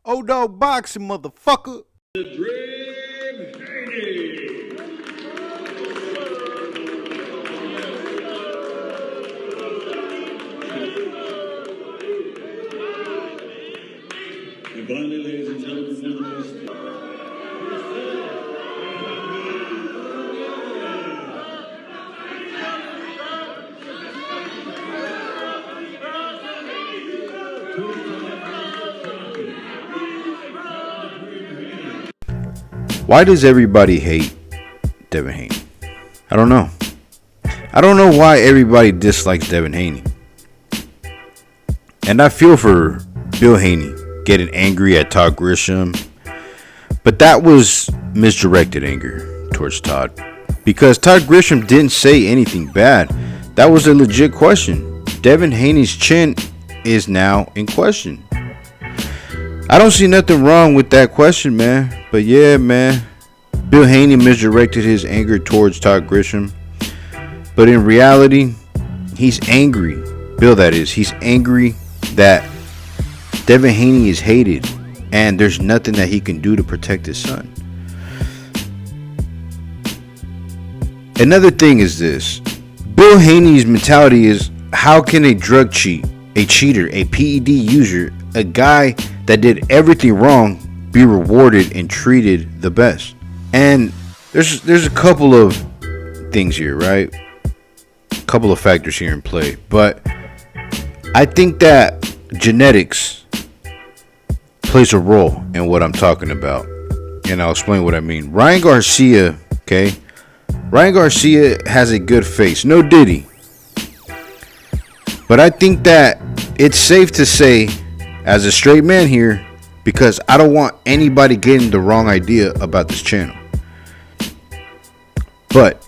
Old dog boxing, motherfucker. Devin Haney. And finally, ladies and gentlemen, Why does everybody hate Devin Haney? I don't know. I don't know why everybody dislikes Devin Haney. And I feel for Bill Haney getting angry at Todd Grisham. But that was misdirected anger towards Todd. Because Todd Grisham didn't say anything bad. That was a legit question. Devin Haney's chin is now in question. I don't see nothing wrong with that question, man. But yeah, man, Bill Haney misdirected his anger towards Todd Grisham. But in reality, he's angry. Bill, that is. He's angry that Devin Haney is hated. And there's nothing that he can do to protect his son. Another thing is this. Bill Haney's mentality is, how can a drug cheat, a cheater, a PED user, a guy that did everything wrong be rewarded and treated the best? And there's a couple of things here, right? A couple of factors here in play. But I think that genetics plays a role in what I'm talking about. And I'll explain what I mean. Ryan Garcia, okay? Ryan Garcia has a good face. No Diddy. But I think that it's safe to say, as a straight man here, because I don't want anybody getting the wrong idea about this channel. But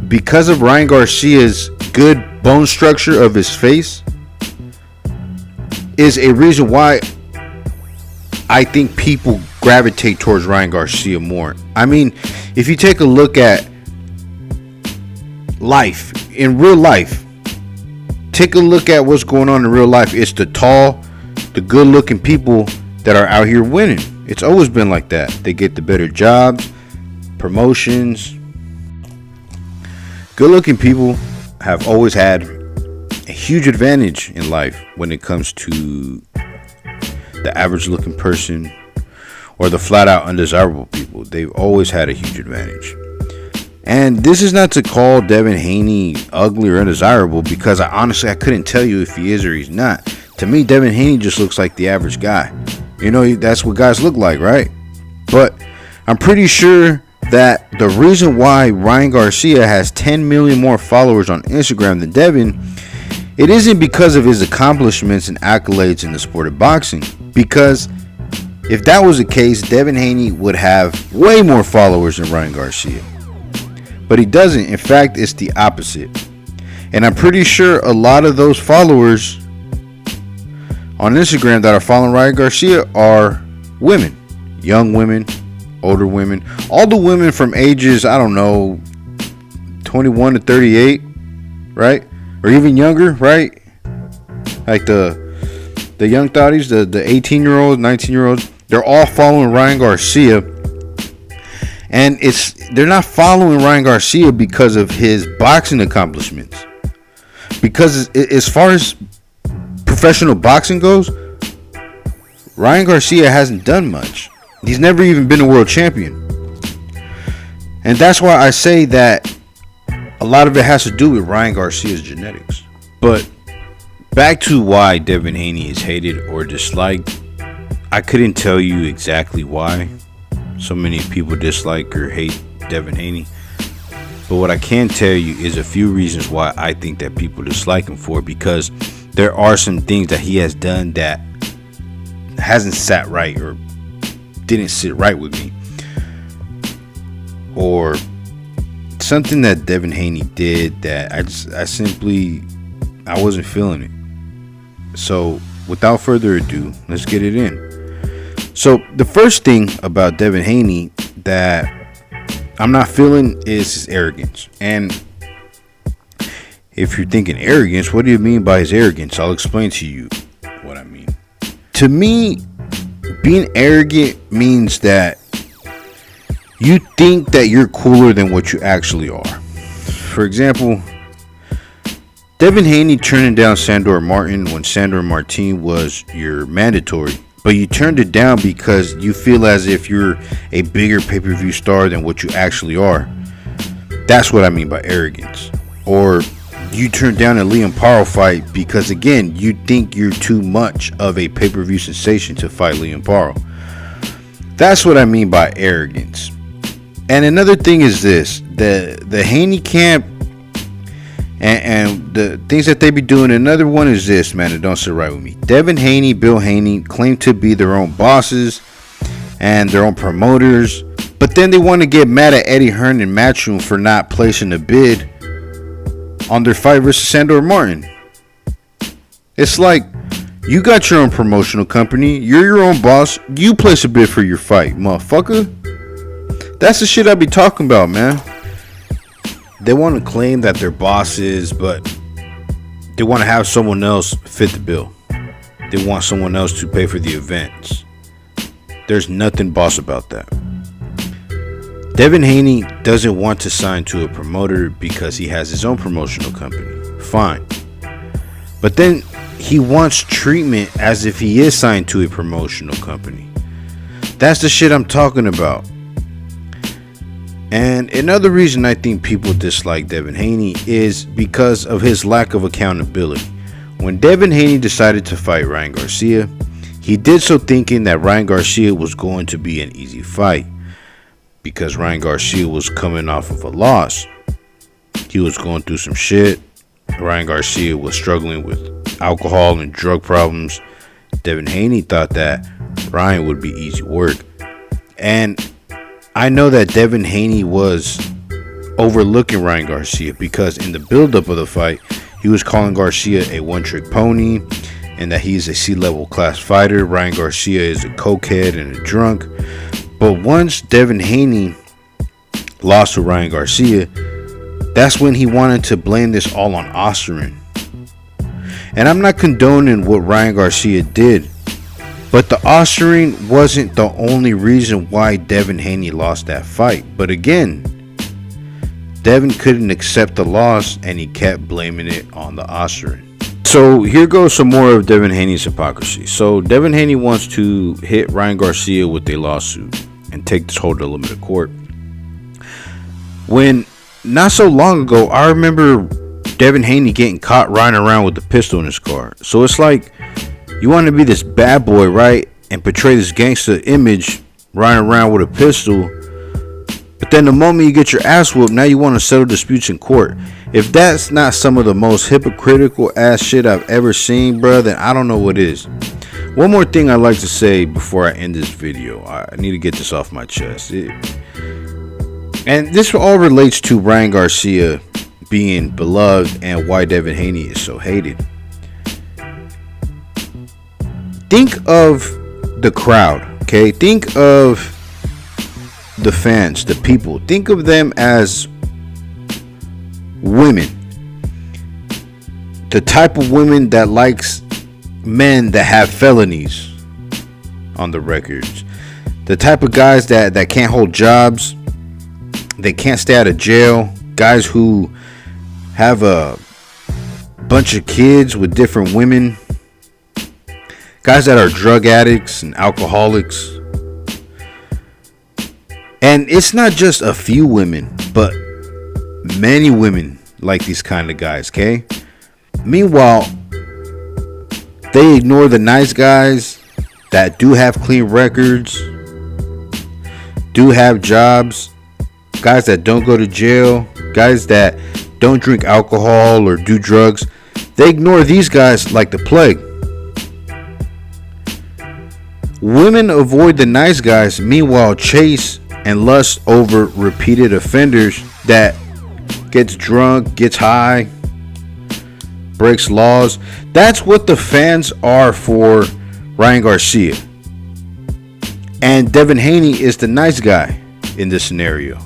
because of Ryan Garcia's good bone structure of his face is a reason why I think people gravitate towards Ryan Garcia more. I mean, if you take a look at life, in real life, take a look at what's going on in real life. It's the tall, the good looking people that are out here winning. It's always been like that. They get the better jobs, promotions. Good looking people have always had a huge advantage in life when it comes to the average looking person or the flat out undesirable people. They've always had a huge advantage. And this is not to call Devin Haney ugly or undesirable, because I couldn't tell you if he is or he's not. To me, Devin Haney just looks like the average guy. You know, that's what guys look like, right? But I'm pretty sure that the reason why Ryan Garcia has 10 million more followers on Instagram than Devin, it isn't because of his accomplishments and accolades in the sport of boxing. Because if that was the case, Devin Haney would have way more followers than Ryan Garcia. But he doesn't. In fact, it's the opposite. And I'm pretty sure a lot of those followers on Instagram that are following Ryan Garcia are women. Young women, older women. All the women from ages, I don't know, 21 to 38, right? Or even younger, right? Like the young thotties, the 18-year-olds, 19-year-olds. They're all following Ryan Garcia. And they're not following Ryan Garcia because of his boxing accomplishments. Because as far as professional boxing goes, Ryan Garcia hasn't done much. He's never even been a world champion. And that's why I say that a lot of it has to do with Ryan Garcia's genetics. But back to why Devin Haney is hated or disliked, I couldn't tell you exactly why so many people dislike or hate Devin Haney. But what I can tell you is a few reasons why I think that people dislike him for, because there are some things that he has done that hasn't sat right or didn't sit right with me. Or something that Devin Haney did that I wasn't feeling it. So without further ado, let's get it in. So the first thing about Devin Haney that I'm not feeling is his arrogance. And if you're thinking arrogance, what do you mean by his arrogance? I'll explain to you what I mean. To me, being arrogant means that you think that you're cooler than what you actually are. For example, Devin Haney turning down Sandor Martin when Sandor Martin was your mandatory, but you turned it down because you feel as if you're a bigger pay-per-view star than what you actually are. That's what I mean by arrogance. Or you turned down a Liam Paro fight because, again, you think you're too much of a pay-per-view sensation to fight Liam Paro. That's what I mean by arrogance. And another thing is this: the Haney camp and the things that they be doing. Another one is this, man, it don't sit right with me. Devin Haney, Bill Haney claim to be their own bosses and their own promoters, but then they want to get mad at Eddie Hearn and Matchroom for not placing a bid on their fight versus Sandor Martin. It's like, you got your own promotional company, you're your own boss, you place a bid for your fight, motherfucker. That's the shit I be talking about, man. They want to claim that they're bosses, but they want to have someone else fit the bill. They want someone else to pay for the events. There's nothing boss about that. Devin Haney doesn't want to sign to a promoter because he has his own promotional company. Fine. But then he wants treatment as if he is signed to a promotional company. That's the shit I'm talking about. And another reason I think people dislike Devin Haney is because of his lack of accountability. When Devin Haney decided to fight Ryan Garcia, he did so thinking that Ryan Garcia was going to be an easy fight, because Ryan Garcia was coming off of a loss. He was going through some shit. Ryan Garcia was struggling with alcohol and drug problems. Devin Haney thought that Ryan would be easy work. And I know that Devin Haney was overlooking Ryan Garcia because in the buildup of the fight, he was calling Garcia a one-trick pony and that he's a C-level class fighter. Ryan Garcia is a cokehead and a drunk. But once Devin Haney lost to Ryan Garcia, that's when he wanted to blame this all on Osterman. And I'm not condoning what Ryan Garcia did, but the Osterman wasn't the only reason why Devin Haney lost that fight. But again, Devin couldn't accept the loss and he kept blaming it on the Osterman. So here goes some more of Devin Haney's hypocrisy. So Devin Haney wants to hit Ryan Garcia with a lawsuit and take this whole dilemma to court. When not so long ago, I remember Devin Haney getting caught riding around with a pistol in his car. So it's like, you want to be this bad boy, right? And portray this gangster image riding around with a pistol. But then the moment you get your ass whooped, now you want to settle disputes in court. If that's not some of the most hypocritical ass shit I've ever seen, bro, then I don't know what is. One more thing I'd like to say before I end this video. I need to get this off my chest. And this all relates to Ryan Garcia being beloved and why Devin Haney is so hated. Think of the crowd, okay? Think of the fans, the people. Think of them as women. The type of women that likes men that have felonies on the records. The type of guys that can't hold jobs. They can't stay out of jail. Guys who have a bunch of kids with different women. Guys that are drug addicts and alcoholics. And it's not just a few women, but many women like these kind of guys, okay? Meanwhile, they ignore the nice guys that do have clean records, do have jobs, guys that don't go to jail, guys that don't drink alcohol or do drugs. They ignore these guys like the plague. Women avoid the nice guys, meanwhile chase and lust over repeated offenders that gets drunk, gets high, breaks laws. That's what the fans are for Ryan Garcia. And Devin Haney is the nice guy in this scenario.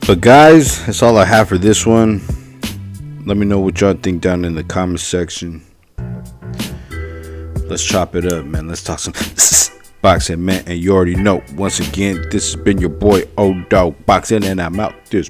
But guys, that's all I have for this one. Let me know what y'all think down in the comment section. Let's chop it up, man. Let's talk some boxing, man. And you already know. Once again, this has been your boy O Dog Boxing, and I'm out this.